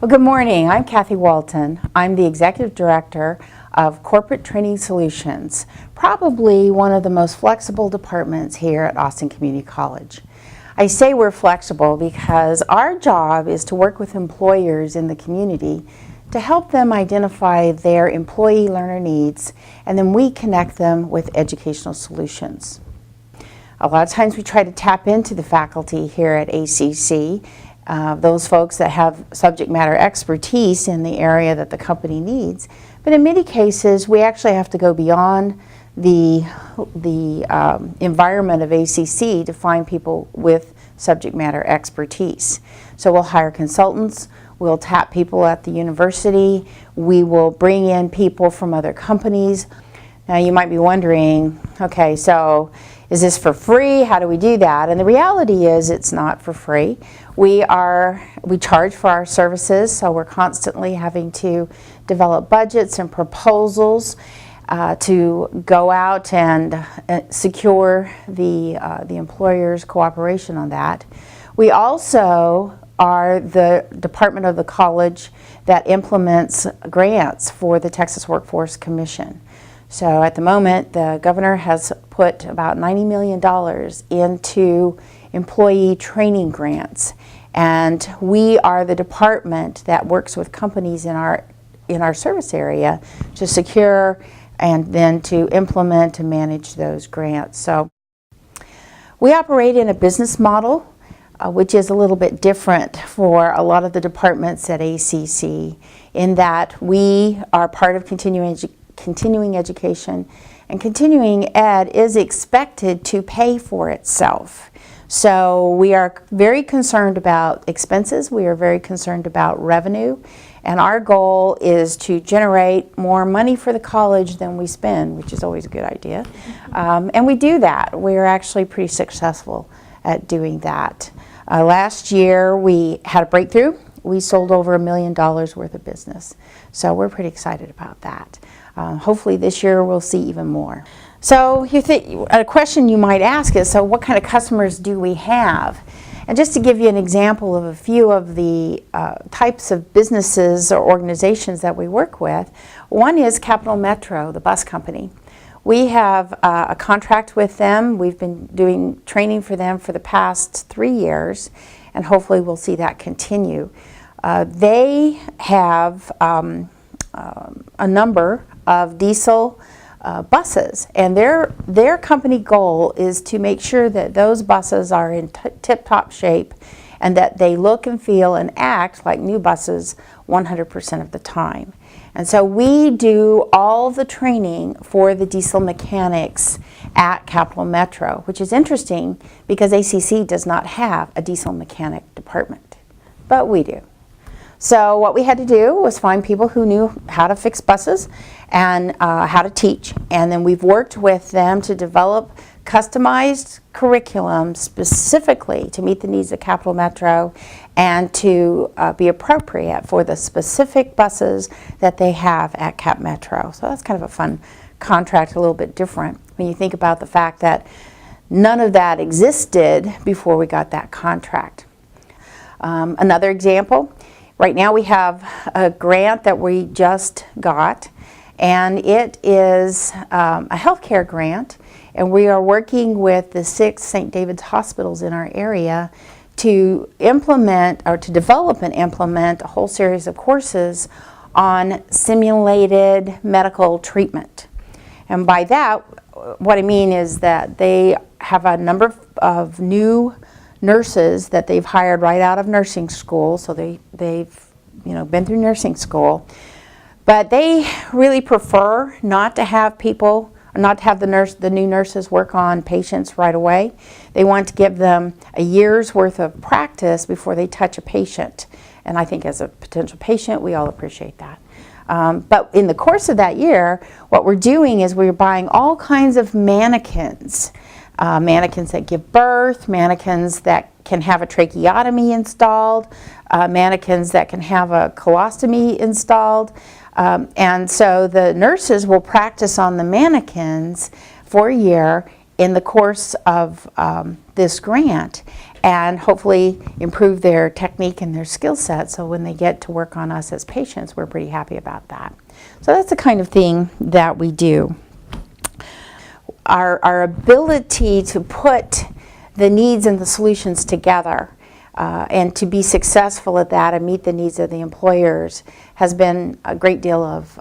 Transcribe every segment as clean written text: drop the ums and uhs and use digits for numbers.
Well, good morning. I'm Kathy Walton. I'm the Executive Director of Corporate Training Solutions, probably one of the most flexible departments here at Austin Community College. I say we're flexible because our job is to work with employers in the community to help them identify their employee learner needs, and then we connect them with educational solutions. A lot of times we try to tap into the faculty here at ACC, those folks that have subject matter expertise in the area that the company needs. But in many cases, we actually have to go beyond the environment of ACC to find people with subject matter expertise. So we'll hire consultants, we'll tap people at the university, we will bring in people from other companies. Now you might be wondering, okay, so is this for free? How do we do that? And the reality is it's not for free. We charge for our services, so we're constantly having to develop budgets and proposals to go out and secure the employer's cooperation on that. We also are the department of the college that implements grants for the Texas Workforce Commission. So at the moment, the governor has put about $90 million into employee training grants, and we are the department that works with companies in our service area to secure and then to implement and manage those grants. So we operate in a business model which is a little bit different for a lot of the departments at ACC, in that we are part of continuing education, and continuing ed is expected to pay for itself. So we are very concerned about expenses, we are very concerned about revenue, and our goal is to generate more money for the college than we spend, which is always a good idea. And we do that. We are actually pretty successful at doing that. Last year we had a breakthrough. We sold over $1 million worth of business. So we're pretty excited about that. Hopefully this year we'll see even more. So a question you might ask is, so what kind of customers do we have? And just to give you an example of a few of the types of businesses or organizations that we work with, one is Capital Metro, the bus company. We have a contract with them. We've been doing training for them for the past 3 years, and hopefully we'll see that continue. They have a number of diesel buses, and their company goal is to make sure that those buses are in tip-top shape and that they look and feel and act like new buses 100% of the time. And so we do all the training for the diesel mechanics at Capital Metro, which is interesting because ACC does not have a diesel mechanic department, but we do. So what we had to do was find people who knew how to fix buses and how to teach, and then we've worked with them to develop customized curriculum specifically to meet the needs of Capital Metro and to be appropriate for the specific buses that they have at Cap Metro. So that's kind of a fun contract, a little bit different when you think about the fact that none of that existed before we got that contract. Another example, right now we have a grant that we just got, and it is a healthcare grant, and we are working with the 6 St. David's hospitals in our area to implement or to develop and implement a whole series of courses on simulated medical treatment. And by that, what I mean is that they have a number of new nurses that they've hired right out of nursing school, so they've been through nursing school, but they really prefer not to have the new nurses work on patients right away. They want to give them a year's worth of practice before they touch a patient, and I think as a potential patient we all appreciate that. But in the course of that year, what we're doing is we're buying all kinds of mannequins. Mannequins that give birth, mannequins that can have a tracheotomy installed, mannequins that can have a colostomy installed. And so the nurses will practice on the mannequins for a year in the course of this grant. and hopefully improve their technique and their skill set, so when they get to work on us as patients, we're pretty happy about that. So that's the kind of thing that we do. Our ability to put the needs and the solutions together and to be successful at that and meet the needs of the employers has been a great deal of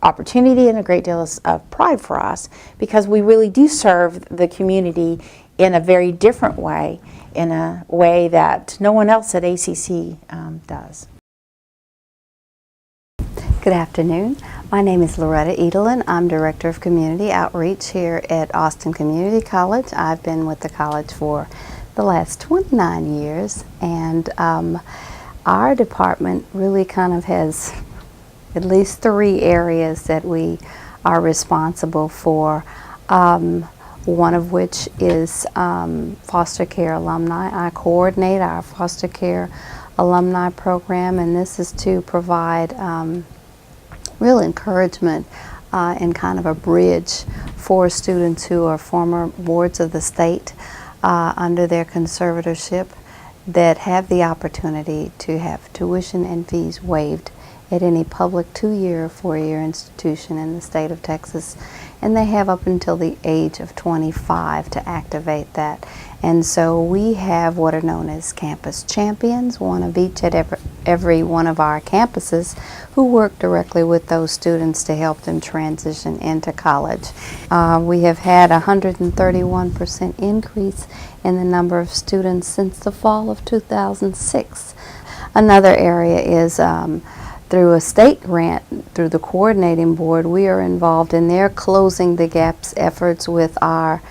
opportunity and a great deal of pride for us, because we really do serve the community in a very different way, in a way that no one else at ACC does. Good afternoon. My name is LORETTA EDELEN. I'm Director of Community Outreach here at Austin Community College. I've been with the college for the last 29 years, and our department really kind of has at least 3 areas that we are responsible for. One of which is foster care alumni. I coordinate our foster care alumni program, and this is to provide real encouragement and kind of a bridge for students who are former wards of the state under their conservatorship that have the opportunity to have tuition and fees waived at any public 2-year or 4-year institution in the state of Texas, and they have up until the age of 25 to activate that. And so we have what are known as campus champions, one of each at every one of our campuses, who work directly with those students to help them transition into college. We have had a 131% increase in the number of students since the fall of 2006. Another area is through a state grant, through the coordinating board, we are involved in their Closing the Gaps efforts with our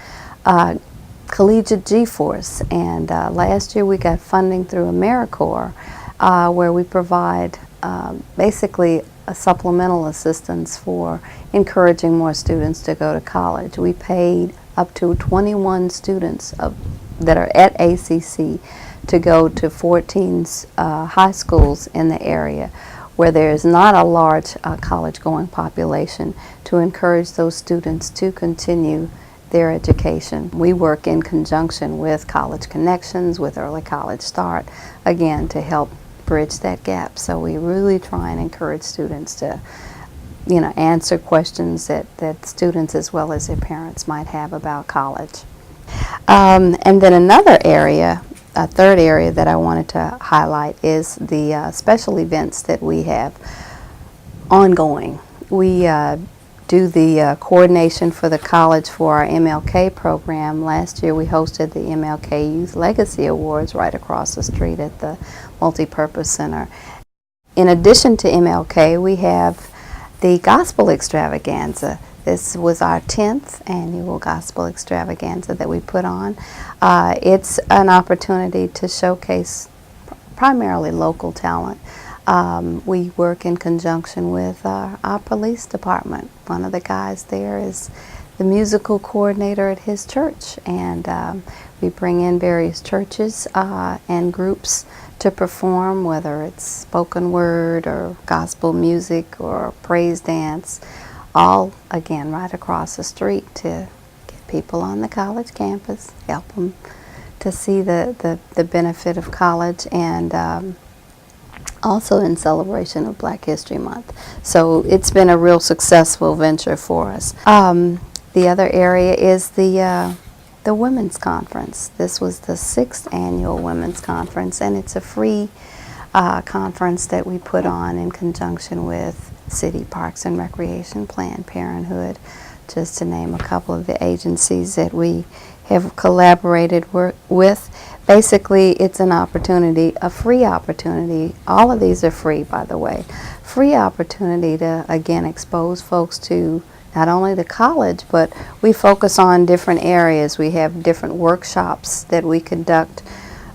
Collegiate G Force. And last year we got funding through AmeriCorps, where we provide basically a supplemental assistance for encouraging more students to go to college. We paid up to 21 students that are at ACC to go to 14 high schools in the area where there is not a large college-going population, to encourage those students to continue their education. We work in conjunction with College Connections, with Early College Start, again, to help bridge that gap. So we really try and encourage students to, answer questions that students as well as their parents might have about college. And then another area, a third area that I wanted to highlight is the special events that we have ongoing. We do the coordination for the college for our MLK program. Last year we hosted the MLK Youth Legacy Awards right across the street at the Multipurpose Center. In addition to MLK, we have the Gospel Extravaganza. This was our 10th annual Gospel Extravaganza that we put on. It's an opportunity to showcase primarily local talent. We work in conjunction with our police department. One of the guys there is the musical coordinator at his church, and we bring in various churches and groups to perform, whether it's spoken word or gospel music or praise dance, all again right across the street to get people on the college campus, help them to see the benefit of college, and also in celebration of Black History Month. So it's been a real successful venture for us. The other area is the Women's Conference. This was the 6th annual Women's Conference, and it's a free conference that we put on in conjunction with City Parks and Recreation, Planned Parenthood, just to name a couple of the agencies that we have collaborated with. Basically, it's an opportunity, a free opportunity. All of these are free, by the way. Free opportunity to, again, expose folks to not only the college, but we focus on different areas. We have different workshops that we conduct: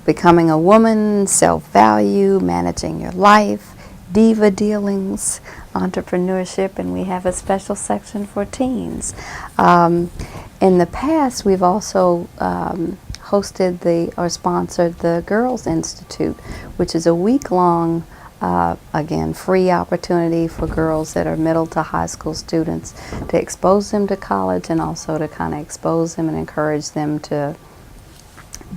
becoming a woman, self-value, managing your life, diva dealings, entrepreneurship, and we have a special section for teens. In the past, we've also hosted or sponsored the Girls Institute, which is a week-long, again, free opportunity for girls that are middle to high school students to expose them to college, and also to kind of expose them and encourage them to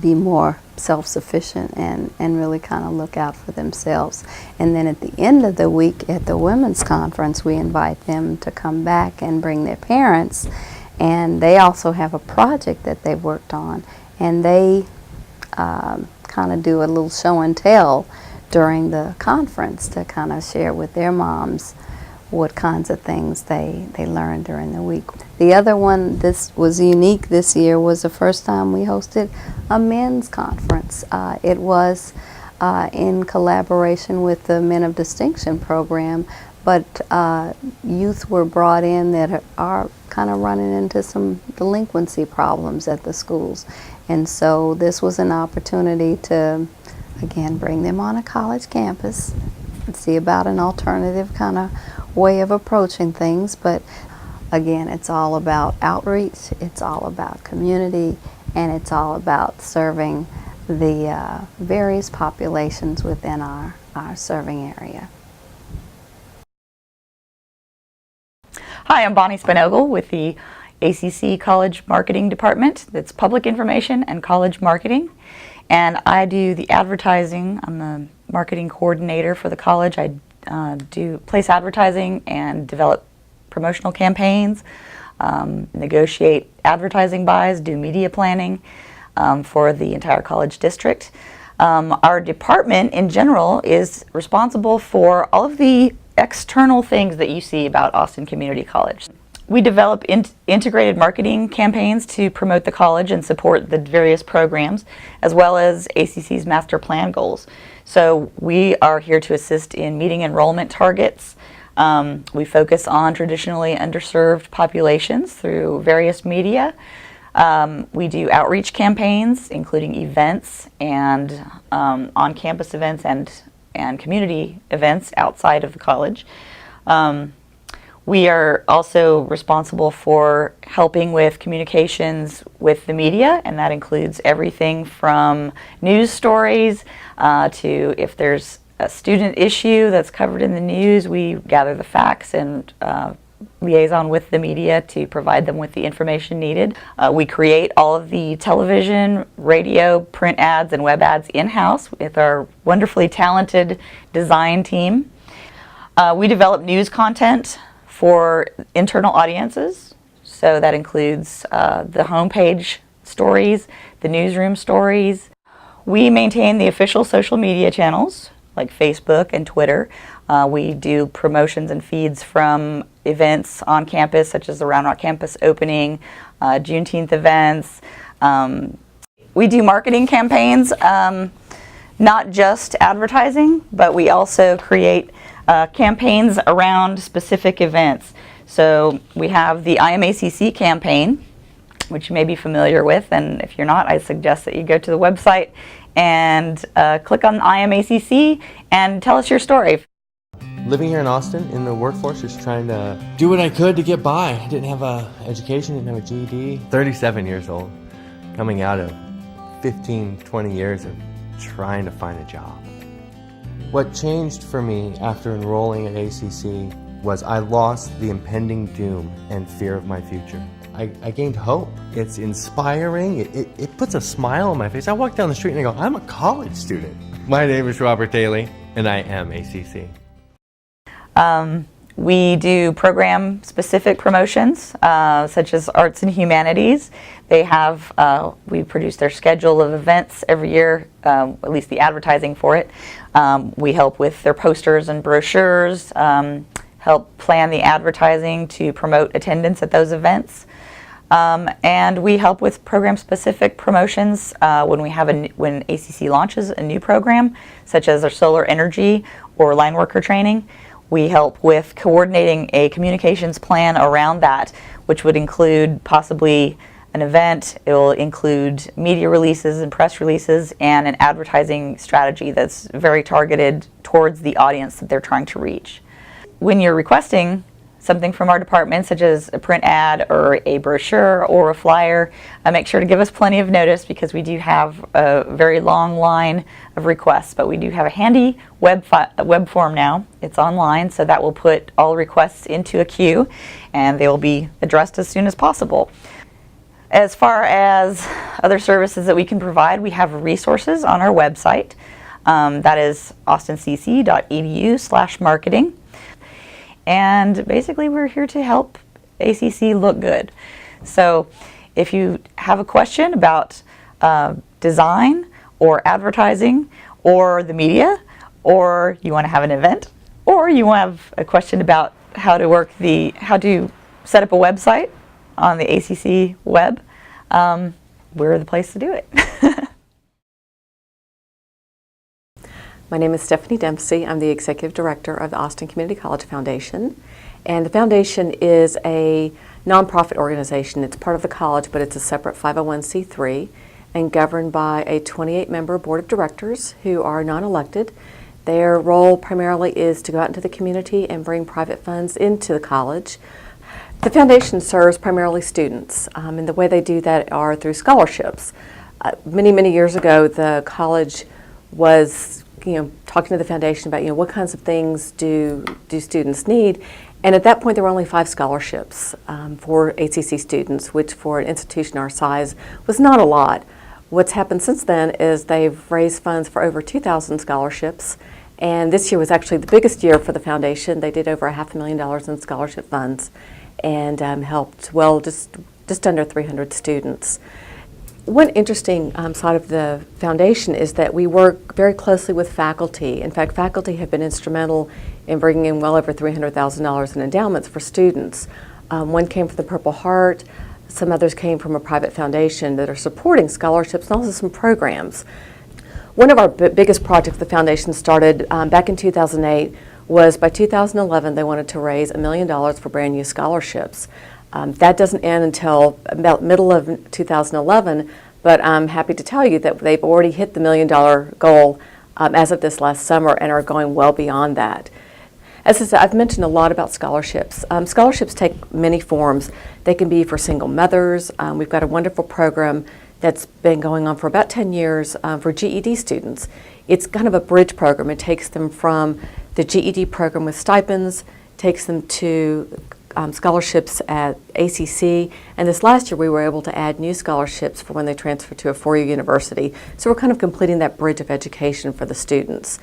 be more self-sufficient and really kind of look out for themselves. And then at the end of the week at the women's conference, we invite them to come back and bring their parents, and they also have a project that they've worked on, and they kind of do a little show and tell during the conference to kind of share with their moms what kinds of things they learned during the week. The other one, this was unique this year, was the first time we hosted a men's conference. It was in collaboration with the Men of Distinction program, but youth were brought in that are kind of running into some delinquency problems at the schools. And so this was an opportunity to, again, bring them on a college campus and see about an alternative kind of way of approaching things. But again, it's all about outreach, it's all about community, and it's all about serving the various populations within our serving area. Hi, I'm Bonnie SPANOGLE with the ACC College Marketing Department. That's Public Information and College Marketing. And I do the advertising. I'm the marketing coordinator for the college. I do place advertising and develop promotional campaigns, negotiate advertising buys, do media planning for the entire college district. Our department in general is responsible for all of the external things that you see about Austin Community College. We develop integrated marketing campaigns to promote the college and support the various programs, as well as ACC's master plan goals. So we are here to assist in meeting enrollment targets. We focus on traditionally underserved populations through various media. We do outreach campaigns, including events and on-campus events and community events outside of the college. We are also responsible for helping with communications with the media, and that includes everything from news stories to if there's a student issue that's covered in the news, we gather the facts and liaison with the media to provide them with the information needed. We create all of the television, radio, print ads, and web ads in-house with our wonderfully talented design team. We develop news content for internal audiences, so that includes the homepage stories, the newsroom stories. We maintain the official social media channels like Facebook and Twitter. We do promotions and feeds from events on campus, such as the Round Rock campus opening, Juneteenth events. We do marketing campaigns, not just advertising, but we also create campaigns around specific events. So we have the IMACC campaign, which you may be familiar with, and if you're not, I suggest that you go to the website and click on IMACC and tell us your story. Living here in Austin in the workforce, just trying to do what I could to get by. I didn't have an education, didn't have a GED. 37 years old, coming out of 15, 20 years of trying to find a job. What changed for me after enrolling at ACC was I lost the impending doom and fear of my future. I gained hope. It's inspiring. It puts a smile on my face. I walk down the street and I go, I'm a college student. My name is Robert Daly, and I am ACC. We do program-specific promotions, such as Arts and Humanities. They have, we produce their schedule of events every year, at least the advertising for it. We help with their posters and brochures, help plan the advertising to promote attendance at those events. And we help with program-specific promotions when ACC launches a new program, such as our solar energy or line worker training. We help with coordinating a communications plan around that, which would include possibly an event. It will include media releases and press releases and an advertising strategy that's very targeted towards the audience that they're trying to reach. When you're requesting something from our department, such as a print ad or a brochure or a flyer, make sure to give us plenty of notice, because we do have a very long line of requests, but we do have a handy web form now. It's online, so that will put all requests into a queue and they will be addressed as soon as possible. As far as other services that we can provide, we have resources on our website. That is austincc.edu/marketing. And basically we're here to help ACC look good. So if you have a question about design or advertising or the media, or you want to have an event, or you have a question about how to set up a website on the ACC web, we're the place to do it. My name is Stephanie Dempsey. I'm the Executive Director of the Austin Community College Foundation. And the foundation is a nonprofit organization. It's part of the college, but it's a separate 501c3 and governed by a 28-member board of directors who are non-elected. Their role primarily is to go out into the community and bring private funds into the college. The foundation serves primarily students, and the way they do that are through scholarships. Many years ago, the college was talking to the foundation about what kinds of things do students need, and at that point there were only 5 scholarships for ACC students, which for an institution our size was not a lot. What's happened since then is they've raised funds for over 2,000 scholarships, and this year was actually the biggest year for the foundation. They did over $500,000 in scholarship funds and helped just under 300 students. One interesting side of the foundation is that we work very closely with faculty. In fact, faculty have been instrumental in bringing in well over $300,000 in endowments for students. One came from the Purple Heart, some others came from a private foundation that are supporting scholarships and also some programs. One of our biggest projects the foundation started back in 2008 was by 2011 they wanted to raise $1 million for brand new scholarships. That doesn't end until about middle of 2011, but I'm happy to tell you that they've already hit the $1 million goal as of this last summer and are going well beyond that. As I said, I've mentioned a lot about scholarships. Scholarships take many forms. They can be for single mothers. We've got a wonderful program that's been going on for about 10 years for GED students. It's kind of a bridge program. It takes them from the GED program with stipends, takes them to scholarships at ACC, and this last year we were able to add new scholarships for when they transfer to a four-year university. So we're kind of completing that bridge of education for the students.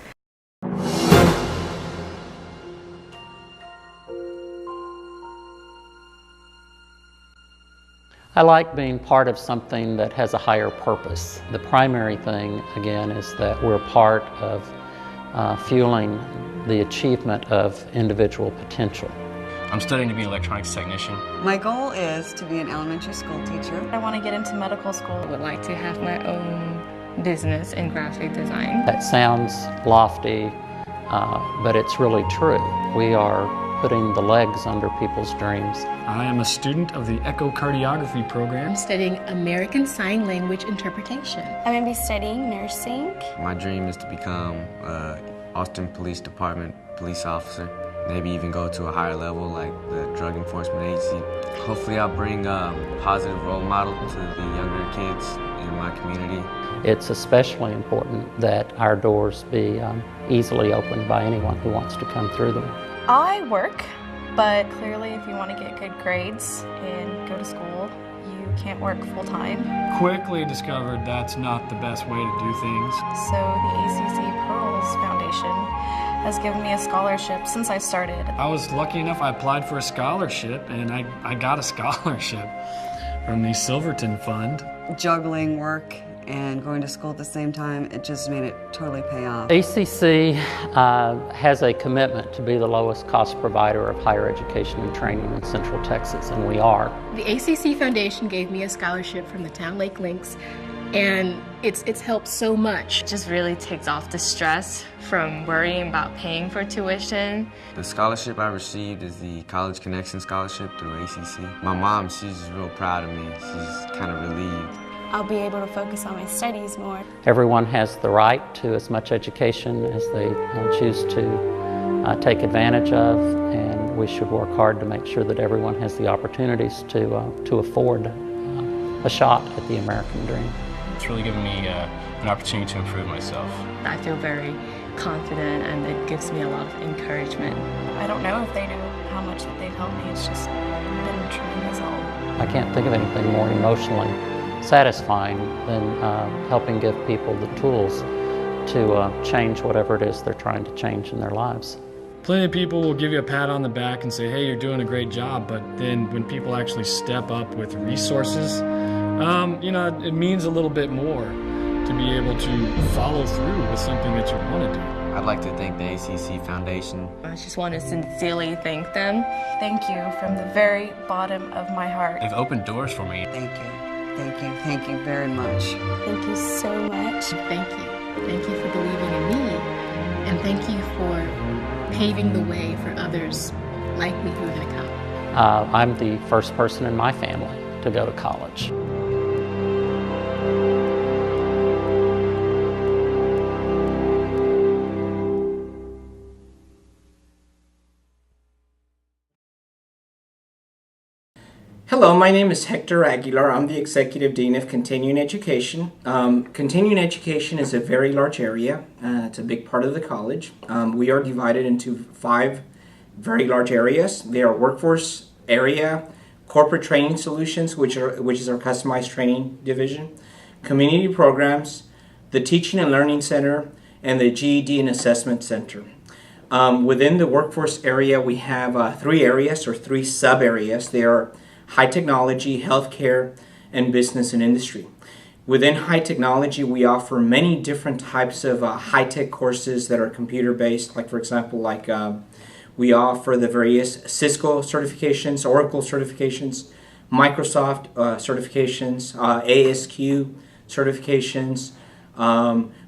I like being part of something that has a higher purpose. The primary thing, again, is that we're part of fueling the achievement of individual potential. I'm studying to be an electronics technician. My goal is to be an elementary school teacher. I want to get into medical school. I would like to have my own business in graphic design. That sounds lofty, but it's really true. We are putting the legs under people's dreams. I am a student of the echocardiography program. I'm studying American Sign Language Interpretation. I'm going to be studying nursing. My dream is to become an Austin Police Department police officer. Maybe even go to a higher level like the Drug Enforcement Agency. Hopefully I'll bring a positive role model to the younger kids in my community. It's especially important that our doors be easily opened by anyone who wants to come through them. I work, but clearly if you want to get good grades and go to school, you can't work full-time. Quickly discovered that's not the best way to do things. So the ACC Pearls Foundation has given me a scholarship since I started. I was lucky enough, I applied for a scholarship and I got a scholarship from the Silverton Fund. Juggling work and going to school at the same time, it just made it totally pay off. ACC has a commitment to be the lowest cost provider of higher education and training in Central Texas, and we are. The ACC Foundation gave me a scholarship from the Town Lake Lynx, and it's helped so much. It just really takes off the stress from worrying about paying for tuition. The scholarship I received is the College Connection Scholarship through ACC. My mom, she's real proud of me. She's kind of relieved. I'll be able to focus on my studies more. Everyone has the right to as much education as they choose to take advantage of, and we should work hard to make sure that everyone has the opportunities to afford a shot at the American dream. It's really given me an opportunity to improve myself. I feel very confident and it gives me a lot of encouragement. I don't know if they know how much that they've helped me. It's just been a tremendous help. I can't think of anything more emotionally satisfying than helping give people the tools to change whatever it is they're trying to change in their lives. Plenty of people will give you a pat on the back and say, hey, you're doing a great job, but then when people actually step up with resources, you know, it means a little bit more to be able to follow through with something that you want to do. I'd like to thank the ACC Foundation. I just want to sincerely thank them. Thank you from the very bottom of my heart. They've opened doors for me. Thank you. Thank you. Thank you very much. Thank you so much. Thank you. Thank you for believing in me, and thank you for paving the way for others like me who are going to come. I'm the first person in my family to go to college. Hello, my name is Hector Aguilar. I'm the Executive Dean of Continuing Education. Continuing Education is a very large area. It's a big part of the college. We are divided into 5 very large areas. They are workforce area, corporate training solutions, which is our customized training division, community programs, the Teaching and Learning Center, and the GED and Assessment Center. Within the workforce area, we have 3 areas or 3 sub-areas. They are high technology, healthcare, and business and industry. Within high technology, we offer many different types of high-tech courses that are computer-based. Like, for example, we offer the various Cisco certifications, Oracle certifications, Microsoft certifications, ASQ certifications,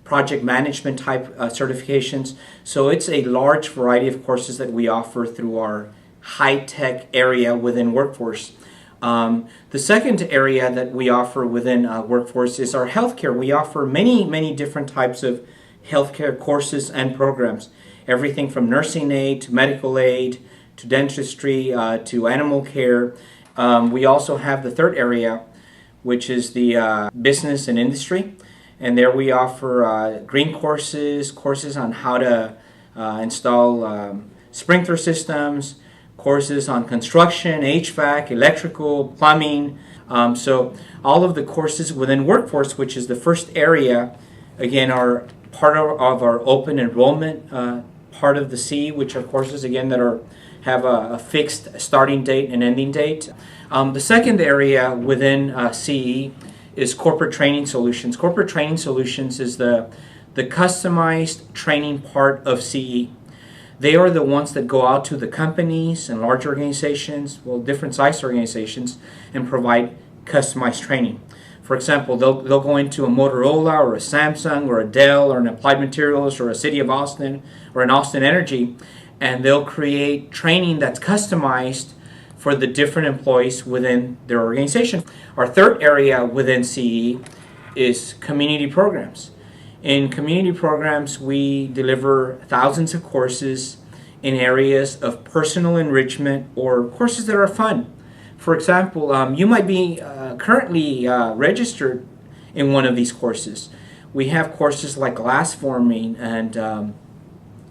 project management type certifications. So it's a large variety of courses that we offer through our high-tech area within workforce. The second area that we offer within workforce is our healthcare. We offer many different types of healthcare courses and programs. Everything from nursing aid to medical aid to dentistry to animal care. We also have the third area, which is the business and industry. And there we offer green courses on how to install sprinkler systems, courses on construction, HVAC, electrical, plumbing. So all of the courses within workforce, which is the first area, again, are part of our open enrollment part of the CE, which are courses, again, that have a fixed starting date and ending date. The second area within CE is corporate training solutions. Corporate training solutions is the customized training part of CE. They are the ones that go out to the companies and large organizations, well, different size organizations, and provide customized training. For example, they'll go into a Motorola or a Samsung or a Dell or an Applied Materials or a City of Austin or an Austin Energy, and they'll create training that's customized for the different employees within their organization. Our third area within CE is community programs. In community programs, we deliver thousands of courses in areas of personal enrichment or courses that are fun. For example, you might be currently registered in one of these courses. We have courses like glass forming and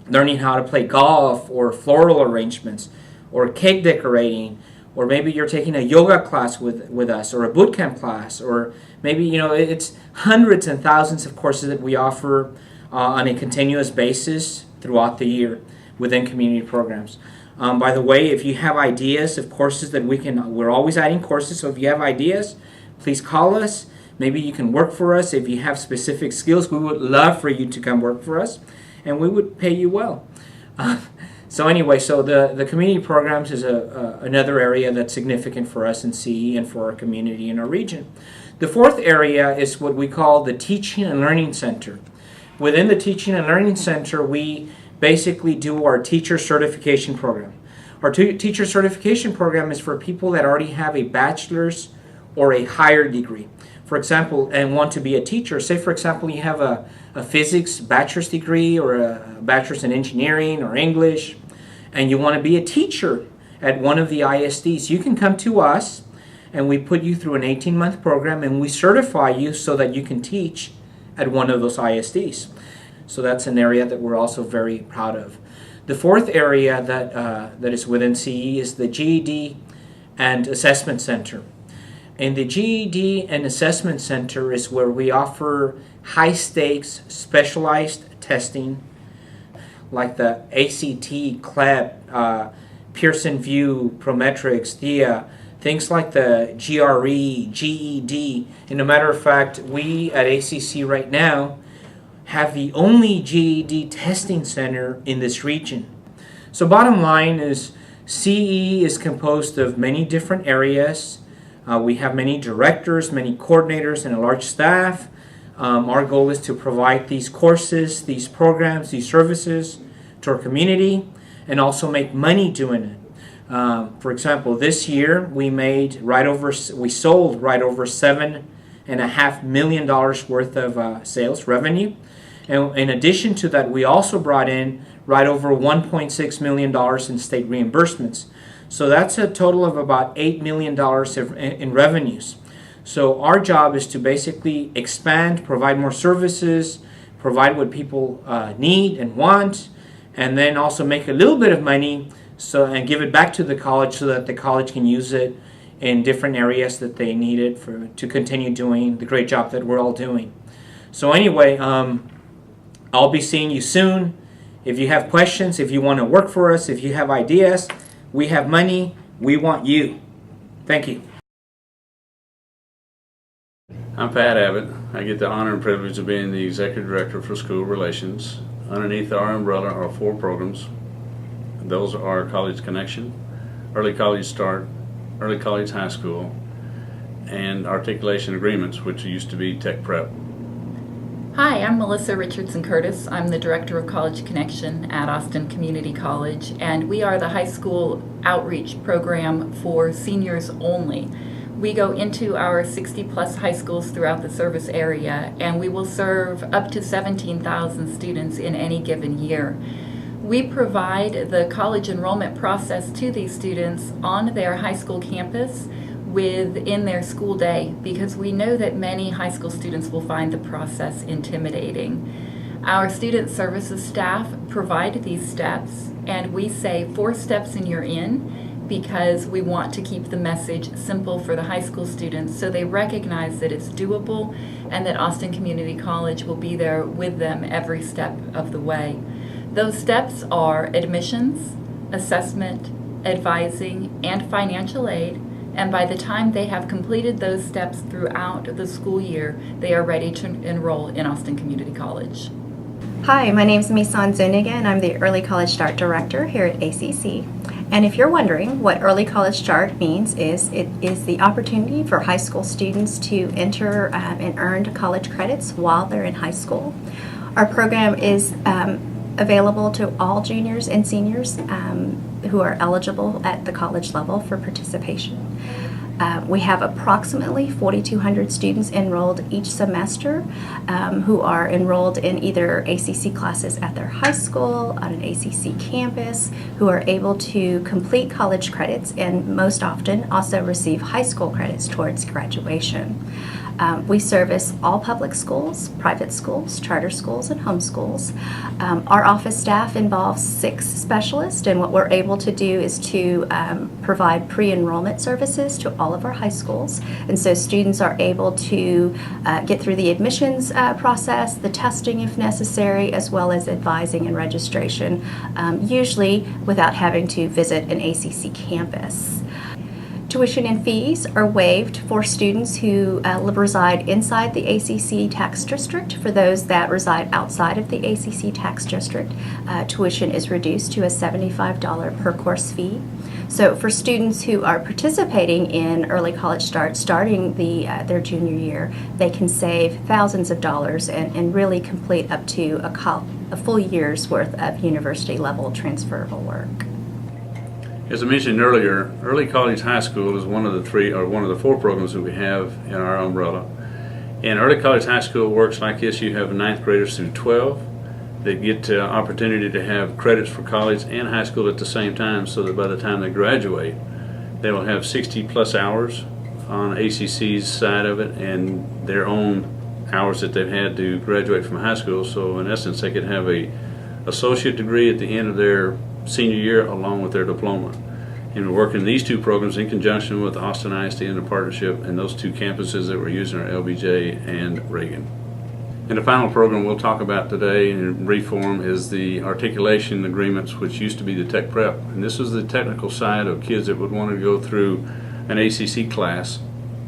learning how to play golf or floral arrangements or cake decorating, or maybe you're taking a yoga class with us or a boot camp class, or maybe, you know, it's hundreds and thousands of courses that we offer on a continuous basis throughout the year within community programs. By the way, if you have ideas of courses that we're always adding courses, so if you have ideas, please call us. Maybe you can work for us. If you have specific skills, we would love for you to come work for us, and we would pay you well. So anyway, so the community programs is another area that's significant for us in CE and for our community in our region. The fourth area is what we call the Teaching and Learning Center. Within the Teaching and Learning Center, we basically do our teacher certification program. Our teacher certification program is for people that already have a bachelor's or a higher degree. For example, and want to be a teacher. Say, for example, you have a physics bachelor's degree or a bachelor's in engineering or English, and you want to be a teacher at one of the ISDs. You can come to us, and we put you through an 18-month program, and we certify you so that you can teach at one of those ISDs. So that's an area that we're also very proud of. The fourth area that is within CE is the GED and Assessment Center. And the GED and Assessment Center is where we offer high-stakes, specialized testing like the ACT, CLEP, Pearson VUE, Prometrics, THEA, things like the GRE, GED. And a matter of fact, we at ACC right now have the only GED testing center in this region. So bottom line is CE is composed of many different areas. We have many directors, many coordinators, and a large staff. Our goal is to provide these courses, these programs, these services to our community, and also make money doing it. For example, this year we sold right over $7.5 million worth of sales revenue. And in addition to that, we also brought in right over $1.6 million in state reimbursements. So that's a total of about $8 million in revenues. So our job is to basically expand, provide more services, provide what people need and want, and then also make a little bit of money and give it back to the college so that the college can use it in different areas that they need it to continue doing the great job that we're all doing. So anyway, I'll be seeing you soon. If you have questions, if you want to work for us, if you have ideas, we have money, we want you. Thank you. I'm Pat Abbott. I get the honor and privilege of being the Executive Director for School Relations. Underneath our umbrella are 4 programs. Those are College Connection, Early College Start, Early College High School, and Articulation Agreements, which used to be Tech Prep. Hi, I'm Melissa Richardson-Curtis. I'm the Director of College Connection at Austin Community College, and we are the high school outreach program for seniors only. We go into our 60-plus high schools throughout the service area, and we will serve up to 17,000 students in any given year. We provide the college enrollment process to these students on their high school campus within their school day, because we know that many high school students will find the process intimidating. Our student services staff provide these steps, and we say 4 steps and you're in, because we want to keep the message simple for the high school students so they recognize that it's doable and that Austin Community College will be there with them every step of the way. Those steps are admissions, assessment, advising, and financial aid. And by the time they have completed those steps throughout the school year, they are ready to enroll in Austin Community College. Hi, my name is MISON ZUNIGA, and I'm the Early College Start Director here at ACC. And if you're wondering what Early College Start means, it is the opportunity for high school students to enter and earn college credits while they're in high school. Our program is available to all juniors and seniors who are eligible at the college level for participation. We have approximately 4,200 students enrolled each semester who are enrolled in either ACC classes at their high school, on an ACC campus, who are able to complete college credits and most often also receive high school credits towards graduation. We service all public schools, private schools, charter schools, and homeschools. Our office staff involves 6 specialists, and what we're able to do is to provide pre-enrollment services to all of our high schools. And so students are able to get through the admissions process, the testing if necessary, as well as advising and registration, usually without having to visit an ACC campus. Tuition and fees are waived for students who reside inside the ACC tax district. For those that reside outside of the ACC tax district, tuition is reduced to a $75 per course fee. So for students who are participating in Early College Start, starting their junior year, they can save thousands of dollars and really complete up to a full year's worth of university level transferable work. As I mentioned earlier, Early College High School is one of the 4 programs that we have in our umbrella. And Early College High School works like this. You have 9th graders through 12 that get the opportunity to have credits for college and high school at the same time, so that by the time they graduate, they will have 60+ hours on ACC's side of it and their own hours that they've had to graduate from high school. So in essence, they could have a associate degree at the end of their senior year along with their diploma. And we're working these two programs in conjunction with Austin ISD and the partnership and those two campuses that we're using are LBJ and Reagan. And the final program we'll talk about today in reform is the Articulation Agreements, which used to be the Tech Prep. And this is the technical side of kids that would want to go through an ACC class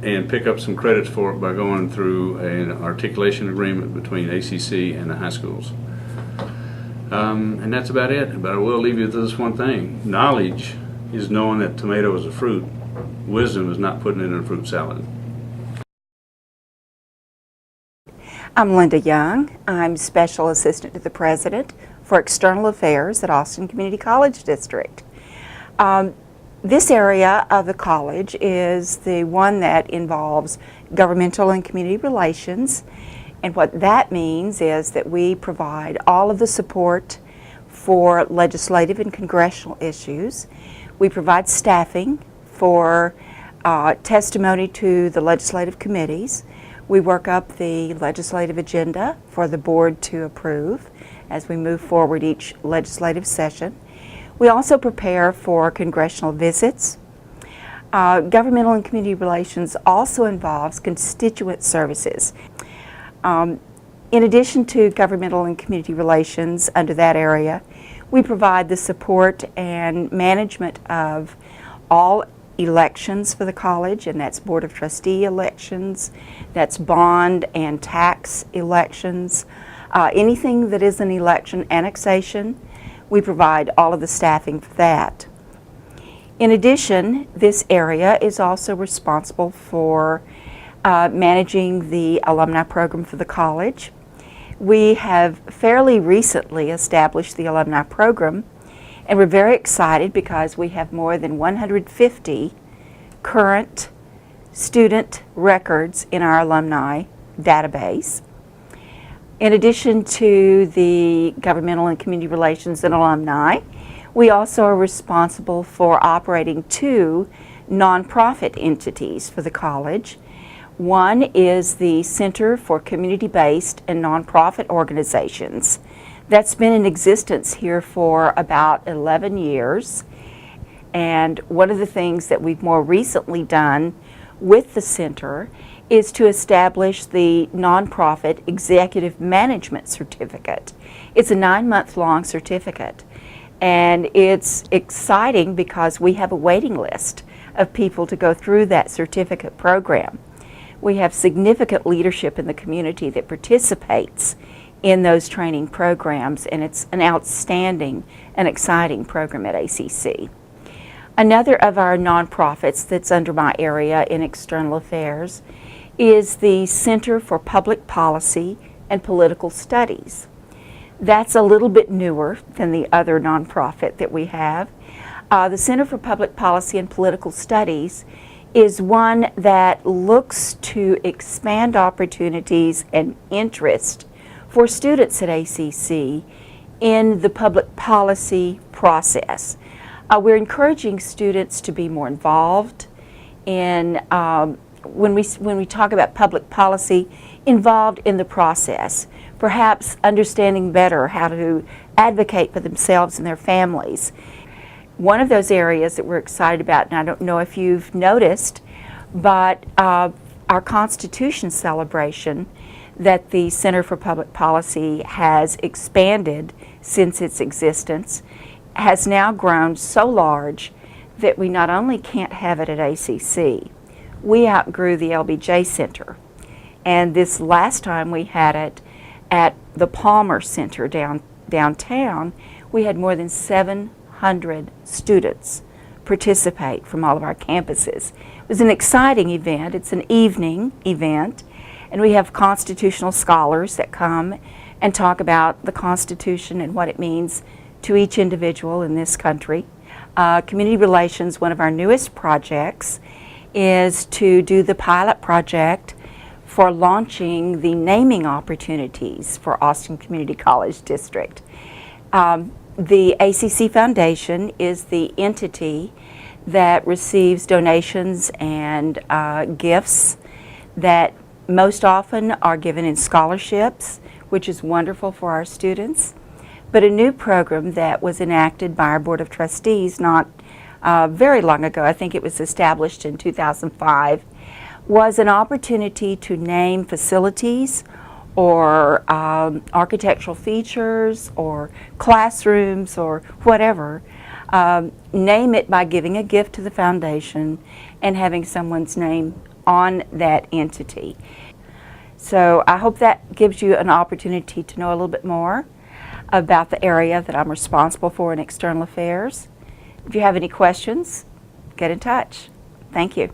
and pick up some credits for it by going through an articulation agreement between ACC and the high schools. And that's about it, but I will leave you with this one thing. Knowledge is knowing that tomato is a fruit. Wisdom is not putting it in a fruit salad. I'm Linda Young. I'm Special Assistant to the President for External Affairs at Austin Community College District. This area of the college is the one that involves governmental and community relations, and what that means is that we provide all of the support for legislative and congressional issues. We provide staffing for testimony to the legislative committees. We work up the legislative agenda for the board to approve as we move forward each legislative session. We also prepare for congressional visits. Governmental and community relations also involves constituent services. In addition to governmental and community relations under that area, we provide the support and management of all elections for the college, and that's Board of Trustee elections, that's bond and tax elections, anything that is an election, annexation, we provide all of the staffing for that. In addition, this area is also responsible for managing the alumni program for the college. We have fairly recently established the alumni program, and we're very excited because we have more than 150 current student records in our alumni database. In addition to the governmental and community relations and alumni, we also are responsible for operating two nonprofit entities for the college. One is the Center for Community-Based and Nonprofit Organizations. That's been in existence here for about 11 years. And one of the things that we've more recently done with the center is to establish the Nonprofit Executive Management Certificate. It's a 9-month-long certificate. And it's exciting because we have a waiting list of people to go through that certificate program. We have significant leadership in the community that participates in those training programs, and it's an outstanding and exciting program at ACC. Another of our nonprofits that's under my area in external affairs is the Center for Public Policy and Political Studies. That's a little bit newer than the other nonprofit that we have. The Center for Public Policy and Political Studies is one that looks to expand opportunities and interest for students at ACC in the public policy process. We're encouraging students to be more involved in, when we talk about public policy, involved in the process, perhaps understanding better how to advocate for themselves and their families. One of those areas that we're excited about, and I don't know if you've noticed, but our Constitution celebration that the Center for Public Policy has expanded since its existence has now grown so large that we not only can't have it at ACC, we outgrew the LBJ Center. And this last time we had it at the Palmer Center downtown, we had more than 700 students participate from all of our campuses. It was an exciting event. It's an evening event, and we have constitutional scholars that come and talk about the Constitution and what it means to each individual in this country. Community relations, one of our newest projects, is to do the pilot project for launching the naming opportunities for Austin Community College District. The ACC Foundation is the entity that receives donations and gifts that most often are given in scholarships, which is wonderful for our students. but a new program that was enacted by our Board of Trustees not very long ago. I think it was established in 2005, was an opportunity to name facilities or architectural features or classrooms or whatever. Name it by giving a gift to the foundation and having someone's name on that entity. So I hope that gives you an opportunity to know a little bit more about the area that I'm responsible for in external affairs. If you have any questions, get in touch. Thank you.